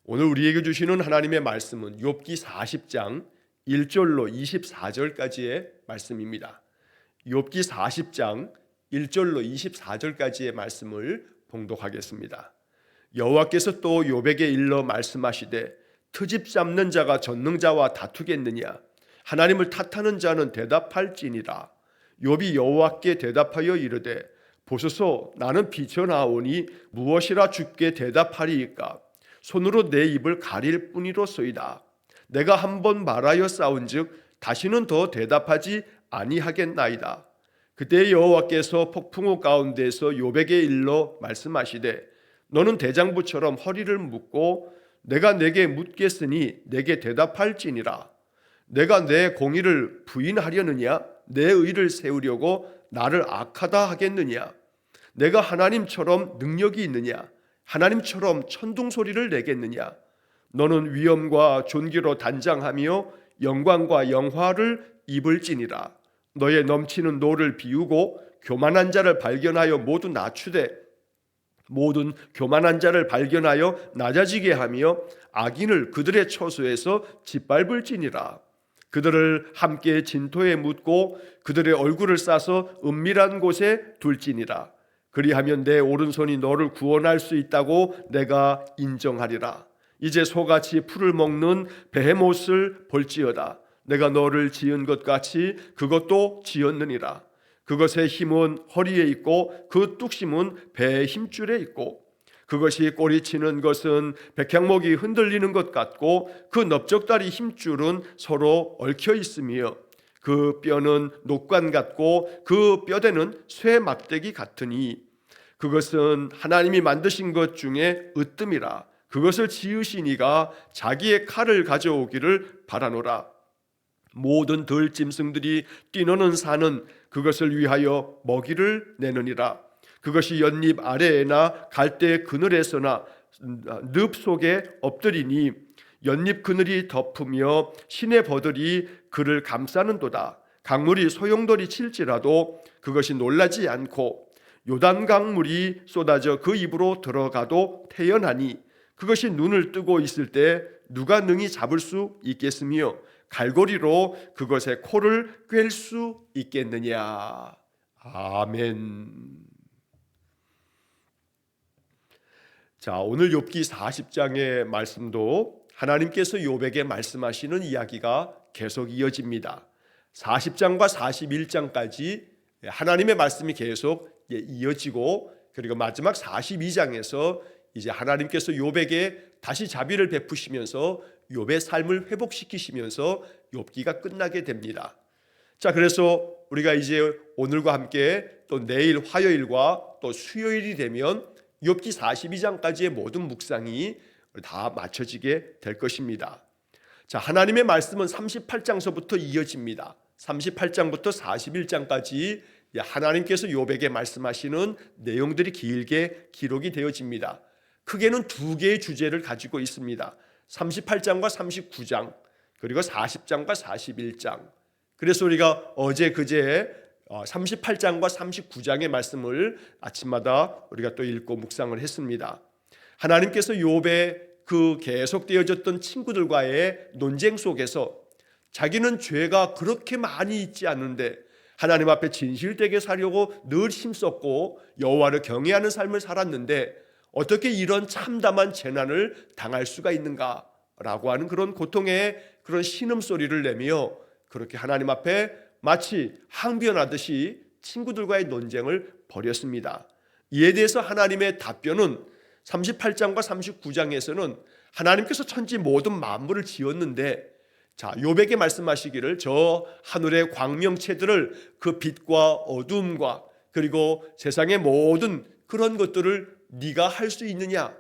오늘 우리에게 주시는 하나님의 말씀은 욥기 40장 1절로 24절까지의 말씀입니다. 욥기 40장 1절로 24절까지의 말씀을 봉독하겠습니다. 여호와께서 또 욥에게 일러 말씀하시되 트집 잡는 자가 전능자와 다투겠느냐? 하나님을 탓하는 자는 대답할지니라. 욥이 여호와께 대답하여 이르되 보소서, 나는 비천하오니 무엇이라 주께 대답하리이까? 손으로 내 입을 가릴 뿐이로소이다. 내가 한번 말하여 싸운즉 다시는 더 대답하지 아니하겠나이다. 그때 여호와께서 폭풍우 가운데서 욥에게 일러 말씀하시되 너는 대장부처럼 허리를 묶고 내가 내게 묻겠으니 내게 대답할지니라. 내가 내 공의를 부인하려느냐? 내 의를 세우려고 나를 악하다 하겠느냐? 내가 하나님처럼 능력이 있느냐? 하나님처럼 천둥소리를 내겠느냐? 너는 위엄과 존귀로 단장하며 영광과 영화를 입을지니라. 너의 넘치는 노를 비우고 교만한 자를 발견하여 모두 낮추되 모든 교만한 자를 발견하여 낮아지게 하며 악인을 그들의 처소에서 짓밟을지니라. 그들을 함께 진토에 묻고 그들의 얼굴을 싸서 은밀한 곳에 둘지니라. 그리하면 내 오른손이 너를 구원할 수 있다고 내가 인정하리라. 이제 소같이 풀을 먹는 베헤못을 볼지어다. 내가 너를 지은 것 같이 그것도 지었느니라. 그것의 힘은 허리에 있고 그 뚝심은 배의 힘줄에 있고 그것이 꼬리치는 것은 백향목이 흔들리는 것 같고 그 넓적다리 힘줄은 서로 얽혀 있으며 그 뼈는 녹관 같고 그 뼈대는 쇠 막대기 같으니 그것은 하나님이 만드신 것 중에 으뜸이라. 그것을 지으신 이가 자기의 칼을 가져오기를 바라노라. 모든 들짐승들이 뛰노는 산은 그것을 위하여 먹이를 내느니라. 그것이 연잎 아래에나 갈대 그늘에서나 늪 속에 엎드리니 연잎 그늘이 덮으며 시내 버들이 그를 감싸는도다. 강물이 소용돌이 칠지라도 그것이 놀라지 않고 요단강 물이 쏟아져 그 입으로 들어가도 태연하니 그것이 눈을 뜨고 있을 때 누가 능히 잡을 수 있겠으며 갈고리로 그것의 코를 꿰을 수 있겠느냐. 아멘. 자, 오늘 욥기 40장의 말씀도 하나님께서 욥에게 말씀하시는 이야기가 계속 이어집니다. 40장과 41장까지 하나님의 말씀이 계속 이어지고 그리고 마지막 42장에서 이제 하나님께서 욥에게 다시 자비를 베푸시면서 욥의 삶을 회복시키시면서 욥기가 끝나게 됩니다. 자, 그래서 우리가 이제 오늘과 함께 또 내일 화요일과 또 수요일이 되면 욥기 42장까지의 모든 묵상이 다 맞춰지게 될 것입니다. 자, 하나님의 말씀은 38장서부터 이어집니다. 38장부터 41장까지 하나님께서 욥에게 말씀하시는 내용들이 길게 기록이 되어집니다. 크게는 두 개의 주제를 가지고 있습니다. 38장과 39장 그리고 40장과 41장. 그래서 우리가 어제 그제 38장과 39장의 말씀을 아침마다 우리가 또 읽고 묵상을 했습니다. 하나님께서 욥의 그 계속되어졌던 친구들과의 논쟁 속에서 자기는 죄가 그렇게 많이 있지 않은데 하나님 앞에 진실되게 살려고 늘 힘썼고 여호와를 경외하는 삶을 살았는데 어떻게 이런 참담한 재난을 당할 수가 있는가라고 하는 그런 고통의 그런 신음소리를 내며 그렇게 하나님 앞에 마치 항변하듯이 친구들과의 논쟁을 벌였습니다. 이에 대해서 하나님의 답변은 38장과 39장에서는 하나님께서 천지 모든 만물을 지었는데 자, 욥에게 말씀하시기를 저 하늘의 광명체들을 그 빛과 어두움과 그리고 세상의 모든 그런 것들을 네가 할 수 있느냐?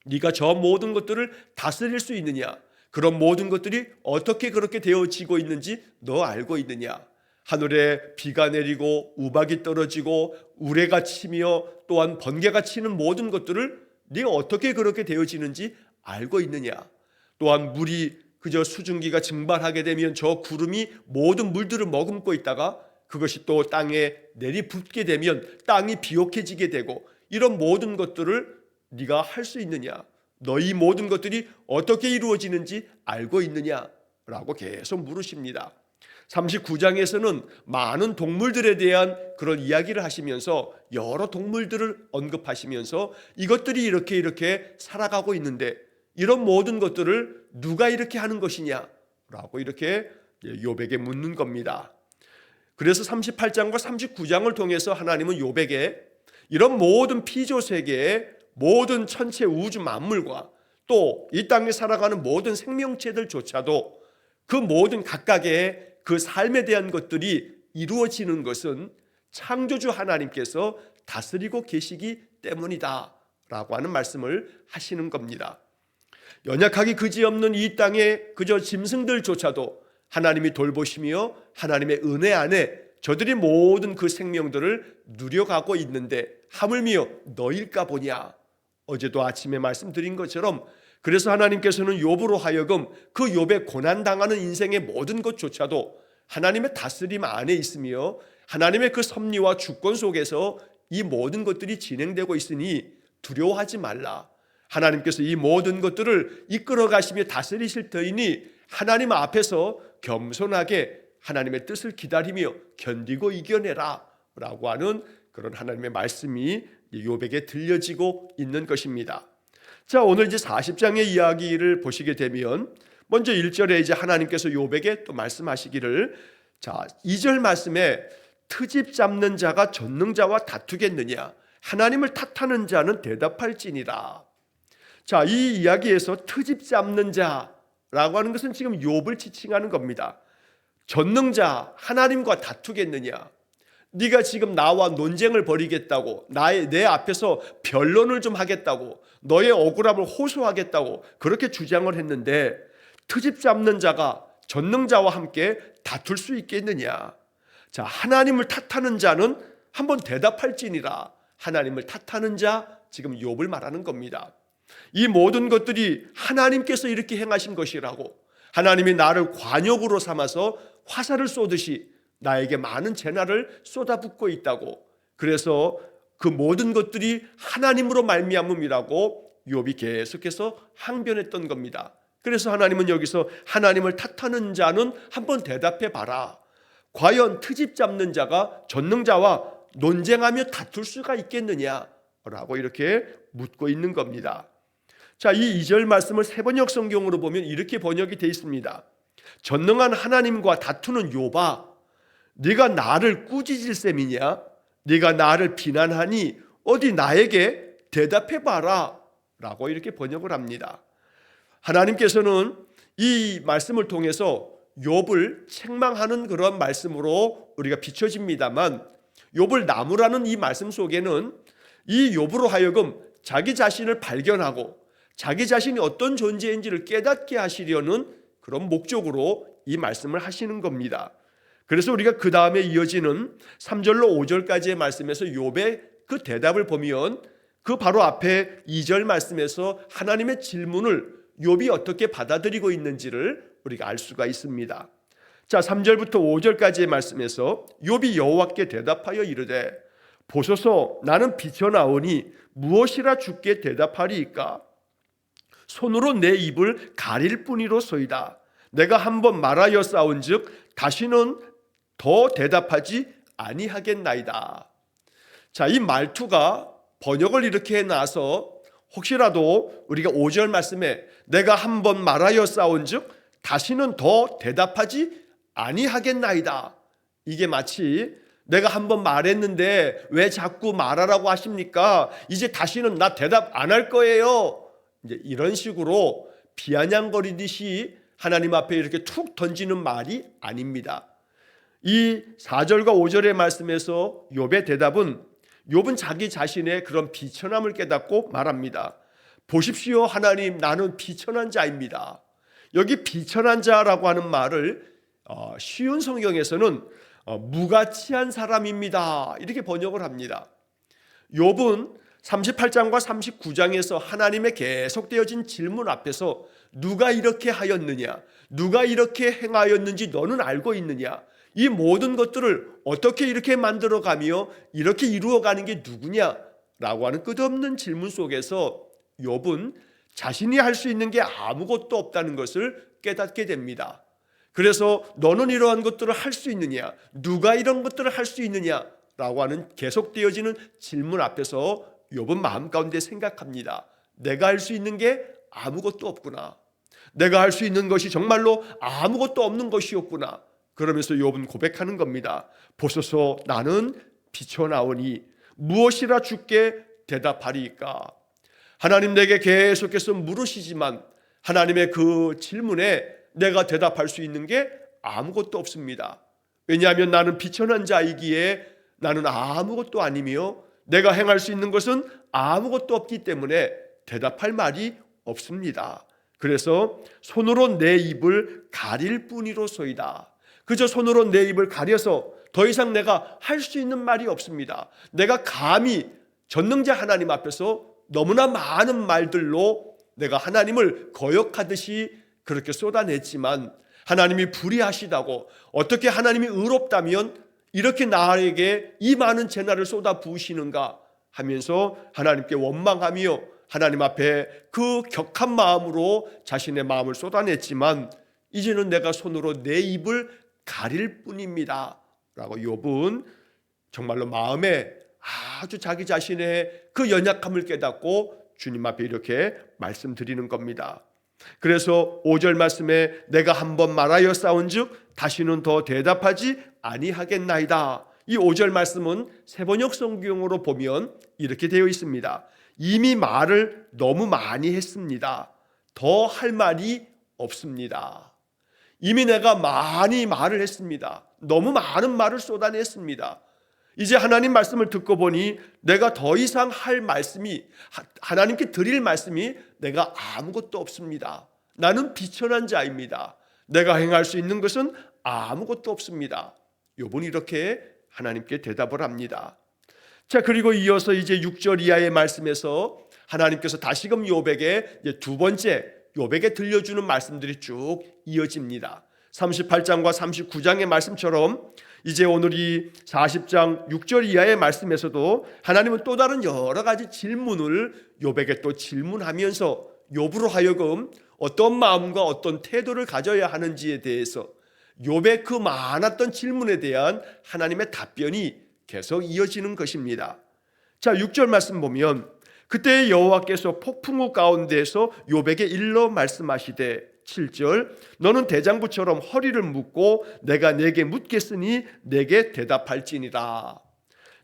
네가 저 모든 것들을 다스릴 수 있느냐? 그런 모든 것들이 어떻게 그렇게 되어지고 있는지 너 알고 있느냐? 하늘에 비가 내리고 우박이 떨어지고 우레가 치며 또한 번개가 치는 모든 것들을 네가 어떻게 그렇게 되어지는지 알고 있느냐? 또한 물이 그저 수증기가 증발하게 되면 저 구름이 모든 물들을 머금고 있다가 그것이 또 땅에 내리붙게 되면 땅이 비옥해지게 되고 이런 모든 것들을 네가 할 수 있느냐? 너희 모든 것들이 어떻게 이루어지는지 알고 있느냐? 라고 계속 물으십니다. 39장에서는 많은 동물들에 대한 그런 이야기를 하시면서 여러 동물들을 언급하시면서 이것들이 이렇게 살아가고 있는데 이런 모든 것들을 누가 이렇게 하는 것이냐? 라고 이렇게 욥에게 묻는 겁니다. 그래서 38장과 39장을 통해서 하나님은 욥에게 이런 모든 피조 세계의 모든 천체 우주 만물과 또 이 땅에 살아가는 모든 생명체들조차도 그 모든 각각의 그 삶에 대한 것들이 이루어지는 것은 창조주 하나님께서 다스리고 계시기 때문이다 라고 하는 말씀을 하시는 겁니다. 연약하기 그지없는 이 땅에 그저 짐승들조차도 하나님이 돌보시며 하나님의 은혜 안에 저들이 모든 그 생명들을 누려가고 있는데 하물며 너일까 보냐. 어제도 아침에 말씀드린 것처럼 그래서 하나님께서는 욥으로 하여금 그 욥의 고난당하는 인생의 모든 것조차도 하나님의 다스림 안에 있으며 하나님의 그 섭리와 주권 속에서 이 모든 것들이 진행되고 있으니 두려워하지 말라. 하나님께서 이 모든 것들을 이끌어 가시며 다스리실 터이니 하나님 앞에서 겸손하게 하나님의 뜻을 기다리며 견디고 이겨내라 라고 하는 그런 하나님의 말씀이 욥에게 들려지고 있는 것입니다. 자, 오늘 이제 40장의 이야기를 보시게 되면 먼저 1절에 이제 하나님께서 욥에게 또 말씀하시기를, 자, 2절 말씀에 트집 잡는 자가 전능자와 다투겠느냐? 하나님을 탓하는 자는 대답할지니라. 자, 이 이야기에서 트집 잡는 자라고 하는 것은 지금 욥을 지칭하는 겁니다. 전능자 하나님과 다투겠느냐? 네가 지금 나와 논쟁을 벌이겠다고, 내 앞에서 변론을 좀 하겠다고, 너의 억울함을 호소하겠다고 그렇게 주장을 했는데 트집 잡는 자가 전능자와 함께 다툴 수 있겠느냐? 자, 하나님을 탓하는 자는 한번 대답할지니라. 하나님을 탓하는 자, 지금 욥을 말하는 겁니다. 이 모든 것들이 하나님께서 이렇게 행하신 것이라고, 하나님이 나를 관역으로 삼아서 화살을 쏘듯이 나에게 많은 재난을 쏟아붓고 있다고, 그래서 그 모든 것들이 하나님으로 말미암음이라고 욥이 계속해서 항변했던 겁니다. 그래서 하나님은 여기서 하나님을 탓하는 자는 한번 대답해 봐라. 과연 트집 잡는 자가 전능자와 논쟁하며 다툴 수가 있겠느냐라고 이렇게 묻고 있는 겁니다. 자, 이 2절 말씀을 새번역 성경으로 보면 이렇게 번역이 되어 있습니다. 전능한 하나님과 다투는 욥아, 네가 나를 꾸짖을 셈이냐? 네가 나를 비난하니 어디 나에게 대답해 봐라 라고 이렇게 번역을 합니다. 하나님께서는 이 말씀을 통해서 욥을 책망하는 그런 말씀으로 우리가 비춰집니다만, 욥을 나무라는 이 말씀 속에는 이 욥으로 하여금 자기 자신을 발견하고 자기 자신이 어떤 존재인지를 깨닫게 하시려는 그런 목적으로 이 말씀을 하시는 겁니다. 그래서 우리가 그 다음에 이어지는 3절로 5절까지의 말씀에서 욥의 그 대답을 보면 그 바로 앞에 2절 말씀에서 하나님의 질문을 욥이 어떻게 받아들이고 있는지를 우리가 알 수가 있습니다. 자, 3절부터 5절까지의 말씀에서 욥이 여호와께 대답하여 이르되, 보소서 나는 비쳐나오니 무엇이라 주께 대답하리이까? 손으로 내 입을 가릴 뿐이로소이다. 내가 한번 말하여 싸운즉 다시는 더 대답하지 아니하겠나이다. 자, 이 말투가 번역을 이렇게 해놔서 혹시라도 우리가 5절 말씀에 내가 한번 말하여 싸운즉 다시는 더 대답하지 아니하겠나이다, 이게 마치 내가 한번 말했는데 왜 자꾸 말하라고 하십니까? 이제 다시는 나 대답 안 할 거예요, 이제 이런 식으로 비아냥거리듯이 하나님 앞에 이렇게 툭 던지는 말이 아닙니다. 이 4절과 5절의 말씀에서 욥의 대답은, 욥은 자기 자신의 그런 비천함을 깨닫고 말합니다. 보십시오 하나님, 나는 비천한 자입니다. 여기 비천한 자라고 하는 말을 쉬운 성경에서는 무가치한 사람입니다 이렇게 번역을 합니다. 욥은 38장과 39장에서 하나님의 계속되어진 질문 앞에서 누가 이렇게 하였느냐, 누가 이렇게 행하였는지 너는 알고 있느냐, 이 모든 것들을 어떻게 이렇게 만들어가며 이렇게 이루어가는 게 누구냐라고 하는 끝없는 질문 속에서 욥은 자신이 할 수 있는 게 아무것도 없다는 것을 깨닫게 됩니다. 그래서 너는 이러한 것들을 할 수 있느냐? 누가 이런 것들을 할 수 있느냐? 라고 하는 계속되어지는 질문 앞에서 욥은 마음 가운데 생각합니다. 내가 할 수 있는 게 아무것도 없구나. 내가 할 수 있는 것이 정말로 아무것도 없는 것이었구나. 그러면서 욥은 고백하는 겁니다. 보소서 나는 비쳐나오니 무엇이라 주께 대답하리이까. 하나님 내게 계속해서 물으시지만 하나님의 그 질문에 내가 대답할 수 있는 게 아무것도 없습니다. 왜냐하면 나는 비천한 자이기에 나는 아무것도 아니며 내가 행할 수 있는 것은 아무것도 없기 때문에 대답할 말이 없습니다. 그래서 손으로 내 입을 가릴 뿐이로소이다. 그저 손으로 내 입을 가려서 더 이상 내가 할 수 있는 말이 없습니다. 내가 감히 전능자 하나님 앞에서 너무나 많은 말들로 내가 하나님을 거역하듯이 그렇게 쏟아냈지만 하나님이 불의하시다고, 어떻게 하나님이 의롭다면 이렇게 나에게 이 많은 재난을 쏟아 부으시는가 하면서 하나님께 원망하며 하나님 앞에 그 격한 마음으로 자신의 마음을 쏟아냈지만 이제는 내가 손으로 내 입을 가릴 뿐입니다 라고 욥은 정말로 마음에 아주 자기 자신의 그 연약함을 깨닫고 주님 앞에 이렇게 말씀드리는 겁니다. 그래서 5절 말씀에 내가 한번 말하여 싸운즉 다시는 더 대답하지 아니하겠나이다. 이 5절 말씀은 세번역 성경으로 보면 이렇게 되어 있습니다. 이미 말을 너무 많이 했습니다. 더 할 말이 없습니다. 이미 내가 많이 말을 했습니다. 너무 많은 말을 쏟아냈습니다. 이제 하나님 말씀을 듣고 보니 내가 더 이상 할 말씀이, 하나님께 드릴 말씀이 내가 아무것도 없습니다. 나는 비천한 자입니다. 내가 행할 수 있는 것은 아무것도 없습니다. 욥은 이렇게 하나님께 대답을 합니다. 자, 그리고 이어서 이제 6절 이하의 말씀에서 하나님께서 다시금 욥에게 이제 두 번째 욥에게 들려주는 말씀들이 쭉 이어집니다. 38장과 39장의 말씀처럼 이제 오늘 이 40장 6절 이하의 말씀에서도 하나님은 또 다른 여러 가지 질문을 욥에게 또 질문하면서 욥으로 하여금 어떤 마음과 어떤 태도를 가져야 하는지에 대해서 욥의 그 많았던 질문에 대한 하나님의 답변이 계속 이어지는 것입니다. 자, 6절 말씀 보면 그때 여호와께서 폭풍우 가운데서 욥에게 일러 말씀하시되 7절 너는 대장부처럼 허리를 묶고 내가 내게 묻겠으니 내게 대답할지니라.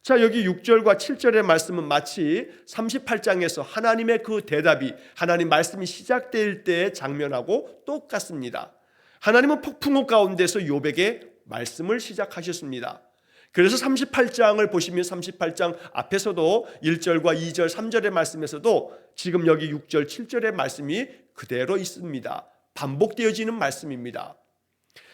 자, 여기 6절과 7절의 말씀은 마치 38장에서 하나님의 그 대답이, 하나님 말씀이 시작될 때의 장면하고 똑같습니다. 하나님은 폭풍우 가운데서 욥에게 말씀을 시작하셨습니다. 그래서 38장을 보시면 38장 앞에서도 1절과 2절, 3절의 말씀에서도 지금 여기 6절, 7절의 말씀이 그대로 있습니다. 반복되어지는 말씀입니다.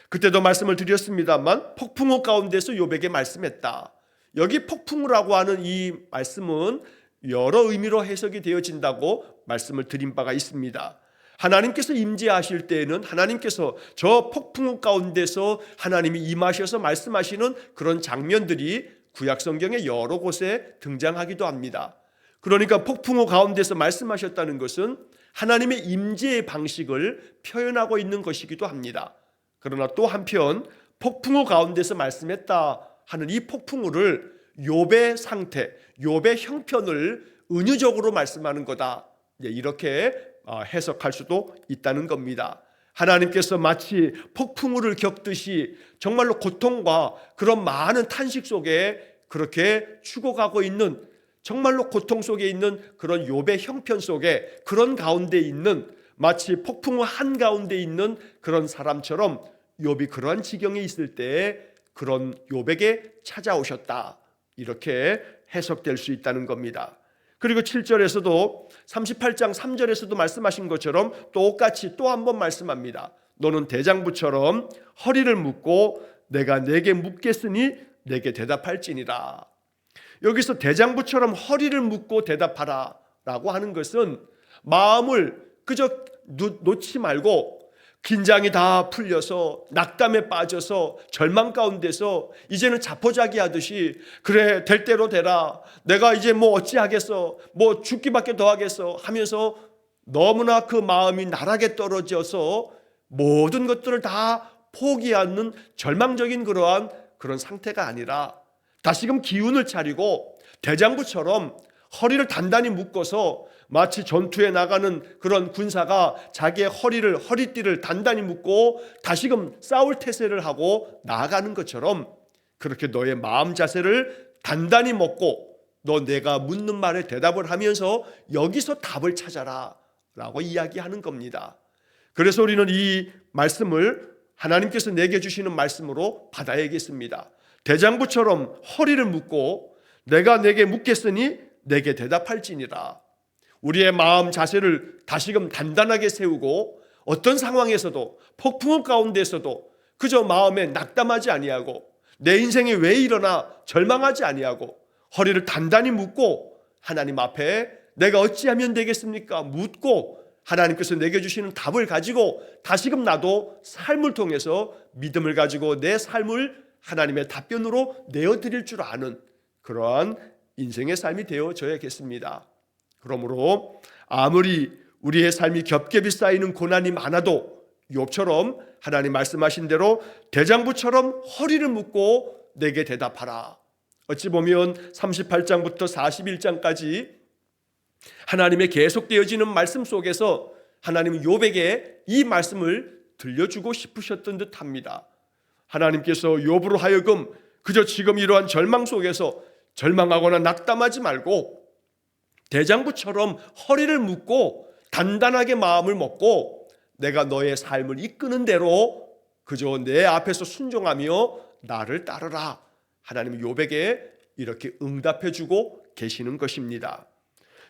그때도 말씀을 드렸습니다만 폭풍우 가운데서 욥에게 말씀했다. 여기 폭풍우라고 하는 이 말씀은 여러 의미로 해석이 되어진다고 말씀을 드린 바가 있습니다. 하나님께서 임재하실 때에는 하나님께서 저 폭풍우 가운데서 하나님이 임하셔서 말씀하시는 그런 장면들이 구약 성경의 여러 곳에 등장하기도 합니다. 그러니까 폭풍우 가운데서 말씀하셨다는 것은 하나님의 임재의 방식을 표현하고 있는 것이기도 합니다. 그러나 또 한편 폭풍우 가운데서 말씀했다 하는 이 폭풍우를 욥의 상태, 욥의 형편을 은유적으로 말씀하는 거다, 이렇게 해석할 수도 있다는 겁니다. 하나님께서 마치 폭풍우를 겪듯이 정말로 고통과 그런 많은 탄식 속에 그렇게 죽어가고 있는, 정말로 고통 속에 있는 그런 욥의 형편 속에, 그런 가운데 있는, 마치 폭풍우 한가운데 있는 그런 사람처럼 욥이 그러한 지경에 있을 때에 그런 욥에게 찾아오셨다, 이렇게 해석될 수 있다는 겁니다. 그리고 7절에서도 38장 3절에서도 말씀하신 것처럼 똑같이 또 한 번 말씀합니다. 너는 대장부처럼 허리를 묶고 내가 내게 묻겠으니 내게 대답할지니라. 여기서 대장부처럼 허리를 묶고 대답하라 라고 하는 것은 마음을 그저 놓지 말고 긴장이 다 풀려서 낙담에 빠져서 절망 가운데서 이제는 자포자기하듯이 그래 될 대로 되라, 내가 이제 뭐 어찌하겠어, 뭐 죽기밖에 더 하겠어 하면서 너무나 그 마음이 나락에 떨어져서 모든 것들을 다 포기하는 절망적인 그런 상태가 아니라 다시금 기운을 차리고 대장부처럼 허리를 단단히 묶어서 마치 전투에 나가는 그런 군사가 자기의 허리띠를 단단히 묶고 다시금 싸울 태세를 하고 나아가는 것처럼 그렇게 너의 마음 자세를 단단히 먹고 너 내가 묻는 말에 대답을 하면서 여기서 답을 찾아라 라고 이야기하는 겁니다. 그래서 우리는 이 말씀을 하나님께서 내게 주시는 말씀으로 받아야겠습니다. 대장부처럼 허리를 묶고 내가 내게 묻겠으니 내게 대답할지니라. 우리의 마음 자세를 다시금 단단하게 세우고 어떤 상황에서도 폭풍 가운데서도 그저 마음에 낙담하지 아니하고 내 인생이 왜 이러나 절망하지 아니하고 허리를 단단히 묶고 하나님 앞에 내가 어찌하면 되겠습니까? 묻고 하나님께서 내게 주시는 답을 가지고 다시금 나도 삶을 통해서 믿음을 가지고 내 삶을 하나님의 답변으로 내어드릴 줄 아는 그러한 인생의 삶이 되어져야겠습니다. 그러므로 아무리 우리의 삶이 겹겹이 쌓이는 고난이 많아도 욥처럼 하나님 말씀하신 대로 대장부처럼 허리를 묶고 내게 대답하라. 어찌 보면 38장부터 41장까지 하나님의 계속되어지는 말씀 속에서 하나님은 욥에게 이 말씀을 들려주고 싶으셨던 듯합니다. 하나님께서 욥으로 하여금 그저 지금 이러한 절망 속에서 절망하거나 낙담하지 말고 대장부처럼 허리를 묶고 단단하게 마음을 먹고 내가 너의 삶을 이끄는 대로 그저 내 앞에서 순종하며 나를 따르라. 하나님은 욥에게 이렇게 응답해주고 계시는 것입니다.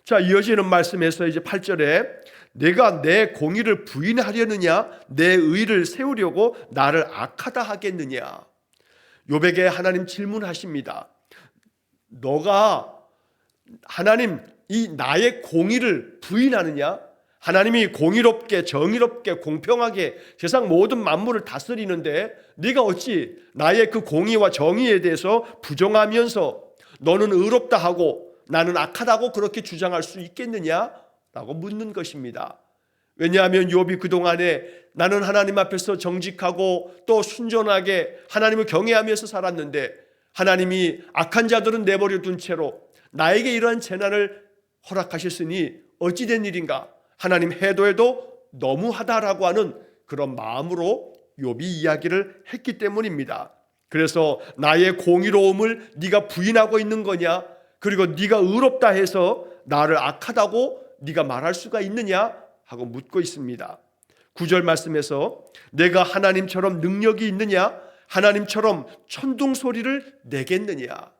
자, 이어지는 말씀에서 이제 8절에 내가 내 공의를 부인하려느냐 내 의를 세우려고 나를 악하다 하겠느냐. 욥에게 하나님 질문하십니다. 너가 하나님 이 나의 공의를 부인하느냐? 하나님이 공의롭게 정의롭게 공평하게 세상 모든 만물을 다스리는데 네가 어찌 나의 그 공의와 정의에 대해서 부정하면서 너는 의롭다 하고 나는 악하다고 그렇게 주장할 수 있겠느냐? 라고 묻는 것입니다. 왜냐하면 욥이 그동안에 나는 하나님 앞에서 정직하고 또 순전하게 하나님을 경외하면서 살았는데 하나님이 악한 자들은 내버려 둔 채로 나에게 이러한 재난을 허락하셨으니 어찌된 일인가? 하나님 해도 너무하다라고 하는 그런 마음으로 욥이 이야기를 했기 때문입니다. 그래서 나의 공의로움을 네가 부인하고 있는 거냐? 그리고 네가 의롭다 해서 나를 악하다고 네가 말할 수가 있느냐? 하고 묻고 있습니다. 9절 말씀에서 내가 하나님처럼 능력이 있느냐? 하나님처럼 천둥 소리를 내겠느냐?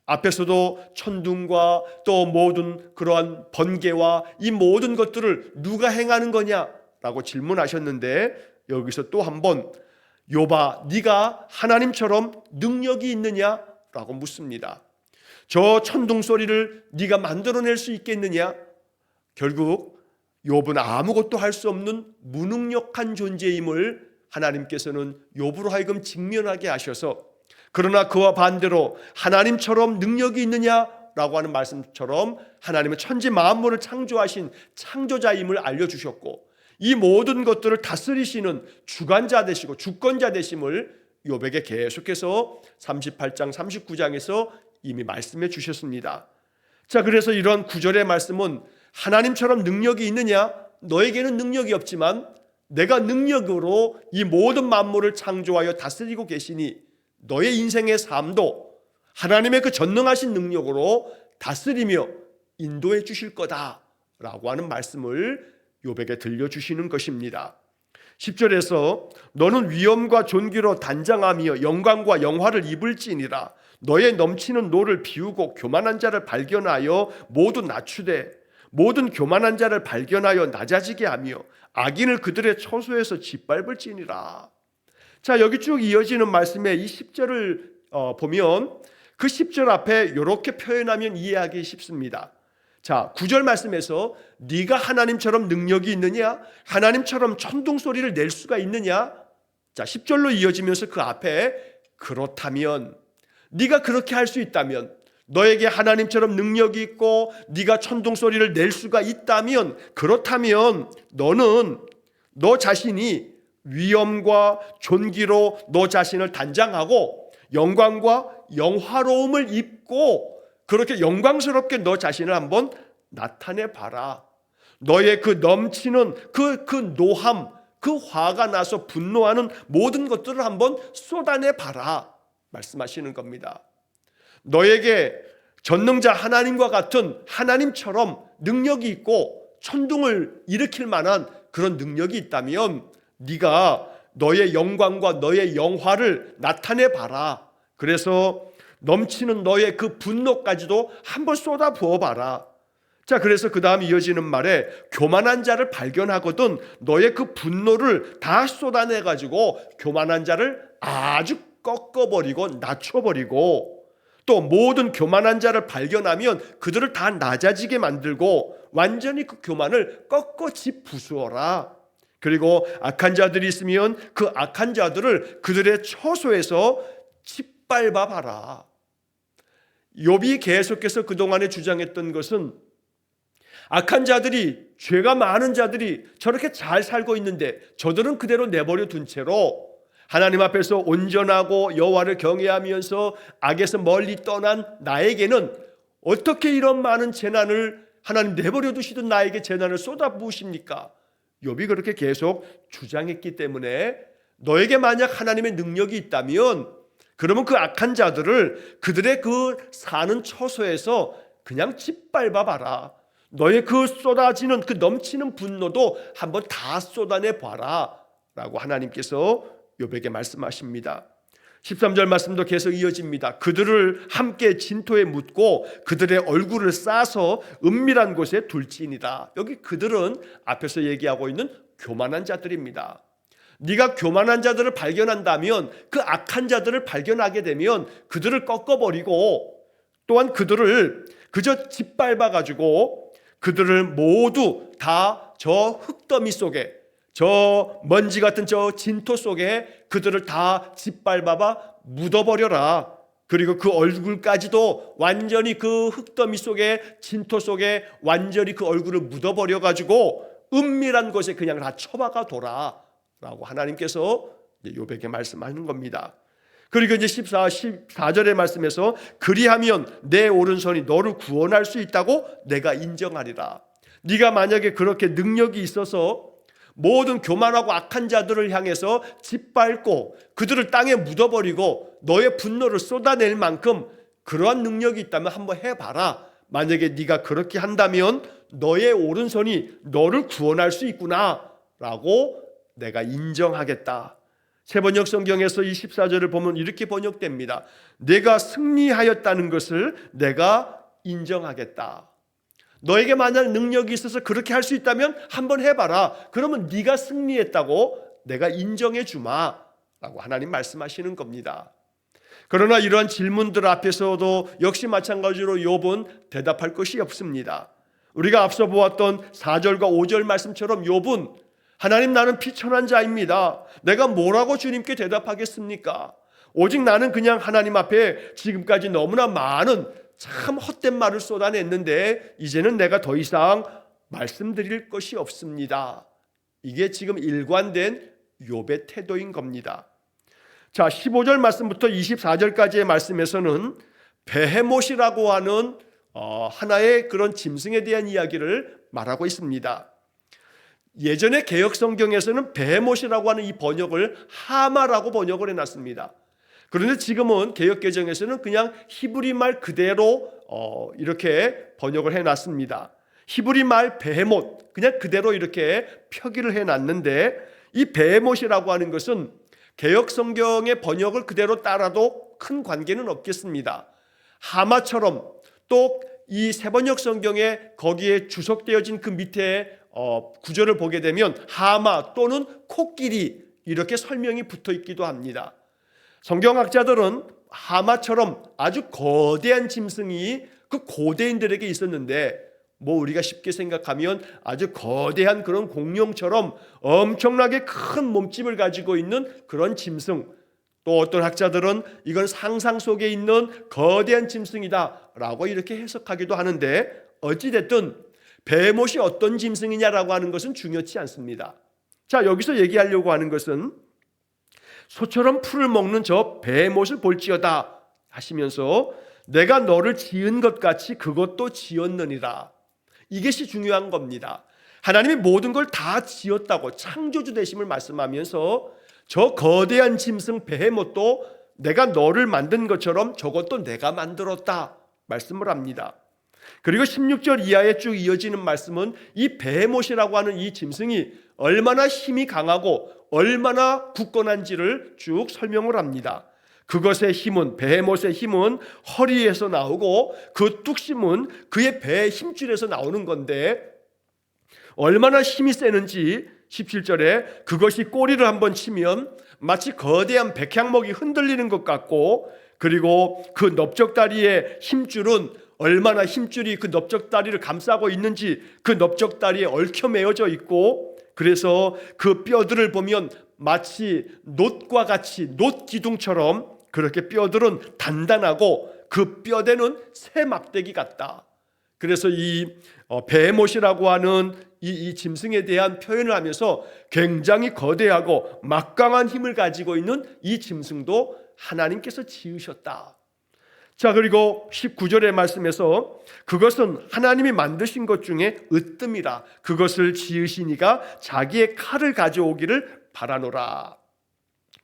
앞에서도 천둥과 또 모든 그러한 번개와 이 모든 것들을 누가 행하는 거냐라고 질문하셨는데 여기서 또 한번 욥아 네가 하나님처럼 능력이 있느냐라고 묻습니다. 저 천둥 소리를 네가 만들어낼 수 있겠느냐? 결국 욥은 아무것도 할 수 없는 무능력한 존재임을 하나님께서는 욥으로 하여금 직면하게 하셔서 그러나 그와 반대로 하나님처럼 능력이 있느냐라고 하는 말씀처럼 하나님은 천지 만물을 창조하신 창조자임을 알려주셨고 이 모든 것들을 다스리시는 주관자 되시고 주권자 되심을 욥에게 계속해서 38장 39장에서 이미 말씀해 주셨습니다. 자, 그래서 이런 9절의 말씀은 하나님처럼 능력이 있느냐? 너에게는 능력이 없지만 내가 능력으로 이 모든 만물을 창조하여 다스리고 계시니 너의 인생의 삶도 하나님의 그 전능하신 능력으로 다스리며 인도해 주실 거다라고 하는 말씀을 욥에게 들려주시는 것입니다. 10절에서 너는 위엄과 존귀로 단장하며 영광과 영화를 입을지니라. 너의 넘치는 노를 비우고 교만한 자를 발견하여 모두 낮추되 모든 교만한 자를 발견하여 낮아지게 하며 악인을 그들의 처소에서 짓밟을지니라. 자, 여기 쭉 이어지는 말씀에 이 10절을 보면 그 10절 앞에 이렇게 표현하면 이해하기 쉽습니다. 자, 9절 말씀에서 네가 하나님처럼 능력이 있느냐? 하나님처럼 천둥 소리를 낼 수가 있느냐? 자, 10절로 이어지면서 그 앞에 그렇다면 네가 그렇게 할 수 있다면 너에게 하나님처럼 능력이 있고 네가 천둥 소리를 낼 수가 있다면, 그렇다면 너는 너 자신이 위엄과 존귀로 너 자신을 단장하고 영광과 영화로움을 입고 그렇게 영광스럽게 너 자신을 한번 나타내 봐라. 너의 그 넘치는 그 노함, 그 화가 나서 분노하는 모든 것들을 한번 쏟아내 봐라 말씀하시는 겁니다. 너에게 전능자 하나님과 같은 하나님처럼 능력이 있고 천둥을 일으킬 만한 그런 능력이 있다면 네가 너의 영광과 너의 영화를 나타내 봐라. 그래서 넘치는 너의 그 분노까지도 한번 쏟아 부어 봐라. 자, 그래서 그 다음 이어지는 말에 교만한 자를 발견하거든 너의 그 분노를 다 쏟아내 가지고 교만한 자를 아주 꺾어버리고 낮춰버리고, 또 모든 교만한 자를 발견하면 그들을 다 낮아지게 만들고 완전히 그 교만을 꺾어지 부수어라. 그리고 악한 자들이 있으면 그 악한 자들을 그들의 처소에서 짓밟아 봐라. 욥이 계속해서 그동안에 주장했던 것은 악한 자들이, 죄가 많은 자들이 저렇게 잘 살고 있는데 저들은 그대로 내버려 둔 채로 하나님 앞에서 온전하고 여호와를 경외하면서 악에서 멀리 떠난 나에게는 어떻게 이런 많은 재난을 하나님 내버려 두시던 나에게 재난을 쏟아부으십니까? 욥이 그렇게 계속 주장했기 때문에 너에게 만약 하나님의 능력이 있다면 그러면 그 악한 자들을 그들의 그 사는 처소에서 그냥 짓밟아 봐라. 너의 그 쏟아지는 그 넘치는 분노도 한번 다 쏟아내 봐라 라고 하나님께서 욥에게 말씀하십니다. 13절 말씀도 계속 이어집니다. 그들을 함께 진토에 묻고 그들의 얼굴을 싸서 은밀한 곳에 둘지니라. 여기 그들은 앞에서 얘기하고 있는 교만한 자들입니다. 네가 교만한 자들을 발견한다면, 그 악한 자들을 발견하게 되면 그들을 꺾어버리고 또한 그들을 그저 짓밟아 가지고 그들을 모두 다 저 흙더미 속에, 저 먼지 같은 저 진토 속에 그들을 다 짓밟아봐 묻어버려라. 그리고 그 얼굴까지도 완전히 그 흙더미 속에, 진토 속에 완전히 그 얼굴을 묻어버려 가지고 은밀한 곳에 그냥 다 처박아 둬라 라고 하나님께서 욥에게 말씀하는 겁니다. 그리고 이제 14절의 말씀에서 그리하면 내 오른손이 너를 구원할 수 있다고 내가 인정하리라. 네가 만약에 그렇게 능력이 있어서 모든 교만하고 악한 자들을 향해서 짓밟고 그들을 땅에 묻어버리고 너의 분노를 쏟아낼 만큼 그러한 능력이 있다면 한번 해봐라. 만약에 네가 그렇게 한다면 너의 오른손이 너를 구원할 수 있구나 라고 내가 인정하겠다. 세번역 성경에서 이 14절을 보면 이렇게 번역됩니다. 내가 승리하였다는 것을 내가 인정하겠다. 너에게 만약 능력이 있어서 그렇게 할 수 있다면 한번 해봐라. 그러면 네가 승리했다고 내가 인정해 주마 라고 하나님 말씀하시는 겁니다. 그러나 이러한 질문들 앞에서도 역시 마찬가지로 욥은 대답할 것이 없습니다. 우리가 앞서 보았던 4절과 5절 말씀처럼 욥은 하나님, 나는 비천한 자입니다. 내가 뭐라고 주님께 대답하겠습니까? 오직 나는 그냥 하나님 앞에 지금까지 너무나 많은 참 헛된 말을 쏟아냈는데 이제는 내가 더 이상 말씀드릴 것이 없습니다. 이게 지금 일관된 욥의 태도인 겁니다. 자, 15절 말씀부터 24절까지의 말씀에서는 베헤못이라고 하는 하나의 그런 짐승에 대한 이야기를 말하고 있습니다. 예전에 개역 성경에서는 베헤못이라고 하는 이 번역을 하마라고 번역을 해놨습니다. 그런데 지금은 개역 개정에서는 그냥 히브리 말 그대로 이렇게 번역을 해놨습니다. 히브리 말 베헤못 그냥 그대로 이렇게 표기를 해놨는데, 이 베헤못이라고 하는 것은 개역 성경의 번역을 그대로 따라도 큰 관계는 없겠습니다. 하마처럼 또 이 세번역 성경에 거기에 주석되어진 그 밑에 구절을 보게 되면 하마 또는 코끼리 이렇게 설명이 붙어 있기도 합니다. 성경학자들은 하마처럼 아주 거대한 짐승이 그 고대인들에게 있었는데, 뭐 우리가 쉽게 생각하면 아주 거대한 그런 공룡처럼 엄청나게 큰 몸집을 가지고 있는 그런 짐승, 또 어떤 학자들은 이건 상상 속에 있는 거대한 짐승이다라고 이렇게 해석하기도 하는데, 어찌됐든 베못이 어떤 짐승이냐라고 하는 것은 중요치 않습니다. 자, 여기서 얘기하려고 하는 것은 소처럼 풀을 먹는 저 베못을 볼지어다 하시면서 내가 너를 지은 것 같이 그것도 지었느니라. 이것이 중요한 겁니다. 하나님이 모든 걸 다 지었다고 창조주 되심을 말씀하면서 저 거대한 짐승 베헤못도 내가 너를 만든 것처럼 저것도 내가 만들었다 말씀을 합니다. 그리고 16절 이하에 쭉 이어지는 말씀은 이 베헤못이라고 하는 이 짐승이 얼마나 힘이 강하고 얼마나 굳건한지를 쭉 설명을 합니다. 그것의 힘은, 베헤못의 힘은 허리에서 나오고 그 뚝심은 그의 배의 힘줄에서 나오는 건데, 얼마나 힘이 세는지 17절에 그것이 꼬리를 한번 치면 마치 거대한 백향목이 흔들리는 것 같고, 그리고 그 넓적다리의 힘줄은 얼마나 힘줄이 그 넓적다리를 감싸고 있는지 그 넓적다리에 얽혀 매어져 있고, 그래서 그 뼈들을 보면 마치 놋과 같이 놋 기둥처럼 그렇게 뼈들은 단단하고 그 뼈대는 새 막대기 같다. 그래서 이 베헤못이라고 하는 이 짐승에 대한 표현을 하면서 굉장히 거대하고 막강한 힘을 가지고 있는 이 짐승도 하나님께서 지으셨다. 자, 그리고 19절의 말씀에서 그것은 하나님이 만드신 것 중에 으뜸이라. 그것을 지으신 이가 자기의 칼을 가져오기를 바라노라.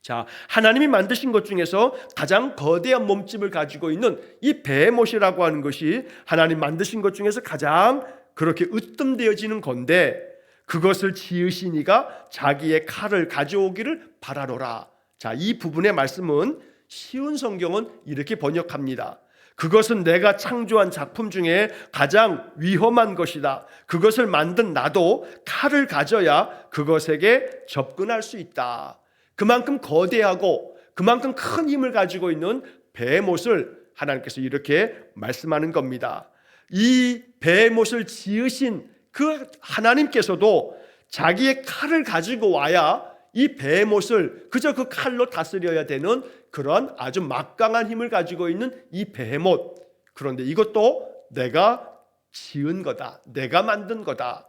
자, 하나님이 만드신 것 중에서 가장 거대한 몸집을 가지고 있는 이 베헤못이라고 하는 것이 하나님 만드신 것 중에서 가장 그렇게 으뜸되어지는 건데, 그것을 지으신 이가 자기의 칼을 가져오기를 바라노라. 자, 이 부분의 말씀은 쉬운 성경은 이렇게 번역합니다. 그것은 내가 창조한 작품 중에 가장 위험한 것이다. 그것을 만든 나도 칼을 가져야 그것에게 접근할 수 있다. 그만큼 거대하고 그만큼 큰 힘을 가지고 있는 베헤못을 하나님께서 이렇게 말씀하는 겁니다. 이 베헤못을 지으신 그 하나님께서도 자기의 칼을 가지고 와야 이 베헤못을 그저 그 칼로 다스려야 되는 그런 아주 막강한 힘을 가지고 있는 이 베헤못, 그런데 이것도 내가 지은 거다, 내가 만든 거다.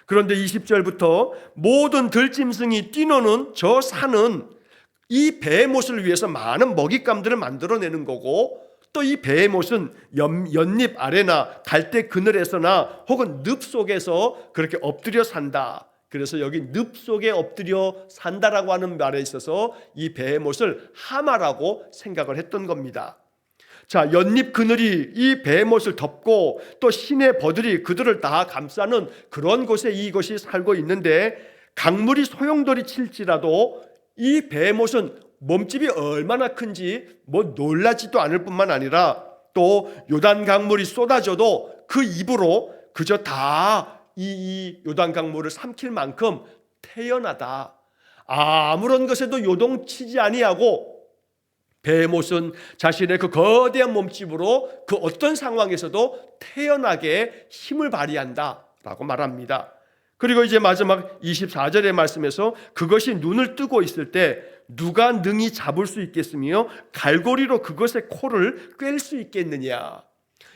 그런데 20절부터 모든 들짐승이 뛰노는 저 산은 이 베헤못을 위해서 많은 먹잇감들을 만들어내는 거고, 또 이 베헤못은 연잎 아래나 갈대 그늘에서나 혹은 늪 속에서 그렇게 엎드려 산다. 그래서 여기 늪 속에 엎드려 산다라고 하는 말에 있어서 이 베헤못을 하마라고 생각을 했던 겁니다. 자, 연잎 그늘이 이 베헤못을 덮고 또 시내 버들이 그들을 다 감싸는 그런 곳에 이것이 살고 있는데, 강물이 소용돌이 칠지라도 이 베헤못은 몸집이 얼마나 큰지 놀라지도 않을 뿐만 아니라, 또 요단 강물이 쏟아져도 그 입으로 그저 다 이 요단 강물을 삼킬 만큼 태연하다. 아무런 것에도 요동치지 아니하고 베헤못은 자신의 그 거대한 몸집으로 그 어떤 상황에서도 태연하게 힘을 발휘한다 라고 말합니다. 그리고 이제 마지막 24절의 말씀에서 그것이 눈을 뜨고 있을 때 누가 능히 잡을 수 있겠으며 갈고리로 그것의 코를 꿰을 수 있겠느냐.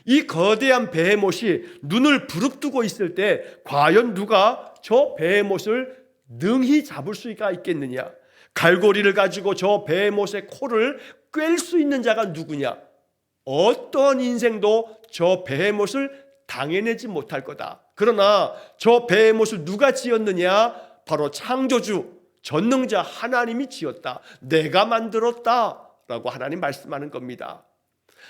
이 거대한 베헤못이 눈을 부릅뜨고 있을 때 과연 누가 저 베헤못을 능히 잡을 수가 있겠느냐. 갈고리를 가지고 저 베헤못의 코를 꿰을 수 있는 자가 누구냐. 어떤 인생도 저 베헤못을 당해내지 못할 거다. 그러나 저 베헤못을 누가 지었느냐. 바로 창조주 전능자 하나님이 지었다. 내가 만들었다 라고 하나님 말씀하는 겁니다.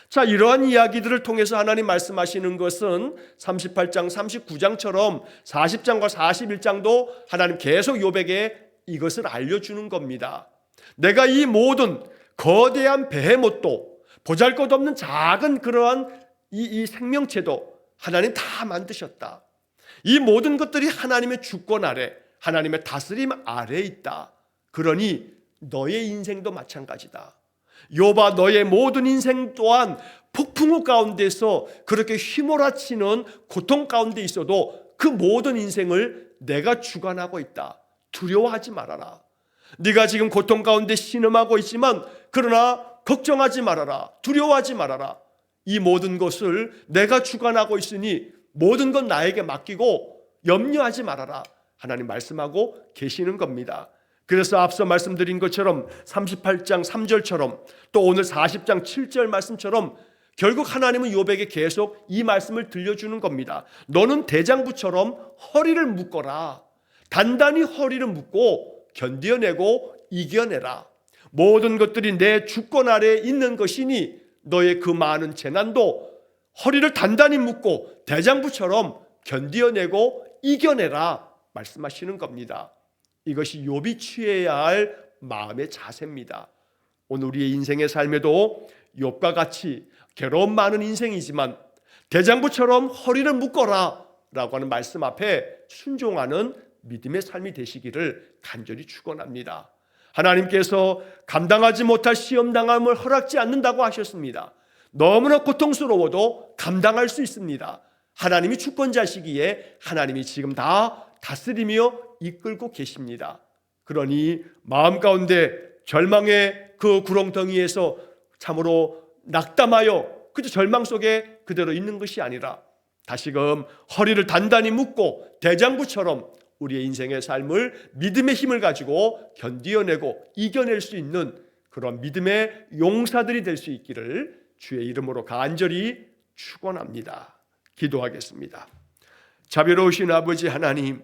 자, 이러한 이야기들을 통해서 하나님 말씀하시는 것은 38장 39장처럼 40장과 41장도 하나님 계속 욥에게 이것을 알려주는 겁니다. 내가 이 모든 거대한 베헤못도 보잘것없는 작은 그러한 이 생명체도 하나님 다 만드셨다. 이 모든 것들이 하나님의 주권 아래, 하나님의 다스림 아래에 있다. 그러니 너의 인생도 마찬가지다. 욥아, 너의 모든 인생 또한 폭풍우 가운데서 그렇게 휘몰아치는 고통 가운데 있어도 그 모든 인생을 내가 주관하고 있다. 두려워하지 말아라. 네가 지금 고통 가운데 신음하고 있지만 그러나 걱정하지 말아라. 두려워하지 말아라. 이 모든 것을 내가 주관하고 있으니 모든 건 나에게 맡기고 염려하지 말아라. 하나님 말씀하고 계시는 겁니다. 그래서 앞서 말씀드린 것처럼 38장 3절처럼 또 오늘 40장 7절 말씀처럼 결국 하나님은 욥에게 계속 이 말씀을 들려주는 겁니다. 너는 대장부처럼 허리를 묶어라. 단단히 허리를 묶고 견뎌내고 이겨내라. 모든 것들이 내 주권 아래에 있는 것이니 너의 그 많은 재난도 허리를 단단히 묶고 대장부처럼 견뎌내고 이겨내라 말씀하시는 겁니다. 이것이 욥이 취해야 할 마음의 자세입니다. 오늘 우리의 인생의 삶에도 욥과 같이 괴로움 많은 인생이지만 대장부처럼 허리를 묶어라 라고 하는 말씀 앞에 순종하는 믿음의 삶이 되시기를 간절히 축원합니다. 하나님께서 감당하지 못할 시험당함을 허락지 않는다고 하셨습니다. 너무나 고통스러워도 감당할 수 있습니다. 하나님이 주권자시기에 하나님이 지금 다 다스리며 이끌고 계십니다. 그러니 마음 가운데 절망의 그 구렁텅이에서 참으로 낙담하여 그저 절망 속에 그대로 있는 것이 아니라 다시금 허리를 단단히 묶고 대장부처럼 우리의 인생의 삶을 믿음의 힘을 가지고 견디어내고 이겨낼 수 있는 그런 믿음의 용사들이 될 수 있기를 주의 이름으로 간절히 축원합니다. 기도하겠습니다. 자비로우신 아버지 하나님,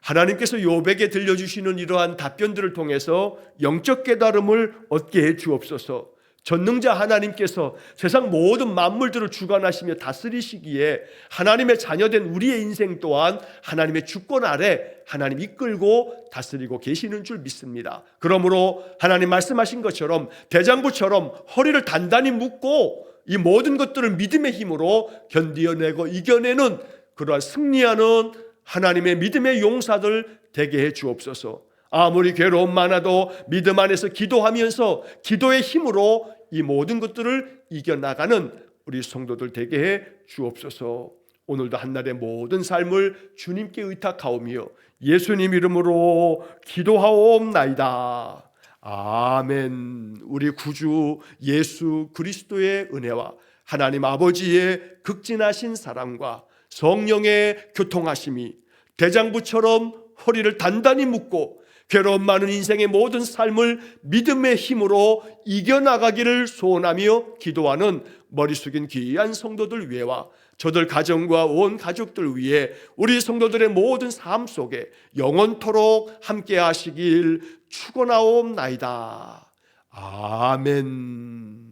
하나님께서 욥에게 들려주시는 이러한 답변들을 통해서 영적 깨달음을 얻게 해 주옵소서. 전능자 하나님께서 세상 모든 만물들을 주관하시며 다스리시기에 하나님의 자녀된 우리의 인생 또한 하나님의 주권 아래 하나님 이끌고 다스리고 계시는 줄 믿습니다. 그러므로 하나님 말씀하신 것처럼 대장부처럼 허리를 단단히 묶고 이 모든 것들을 믿음의 힘으로 견디어내고 이겨내는 그러한 승리하는 하나님의 믿음의 용사들 되게 해 주옵소서. 아무리 괴로움 많아도 믿음 안에서 기도하면서 기도의 힘으로 이 모든 것들을 이겨나가는 우리 성도들 되게 해 주옵소서. 오늘도 한날의 모든 삶을 주님께 의탁하오며 예수님 이름으로 기도하옵나이다. 아멘. 우리 구주 예수 그리스도의 은혜와 하나님 아버지의 극진하신 사랑과 성령의 교통하심이 대장부처럼 허리를 단단히 묶고 괴로움 많은 인생의 모든 삶을 믿음의 힘으로 이겨나가기를 소원하며 기도하는 머리 숙인 귀한 성도들 위해와 저들 가정과 온 가족들 위해 우리 성도들의 모든 삶 속에 영원토록 함께 하시길 축원하옵나이다. 아멘.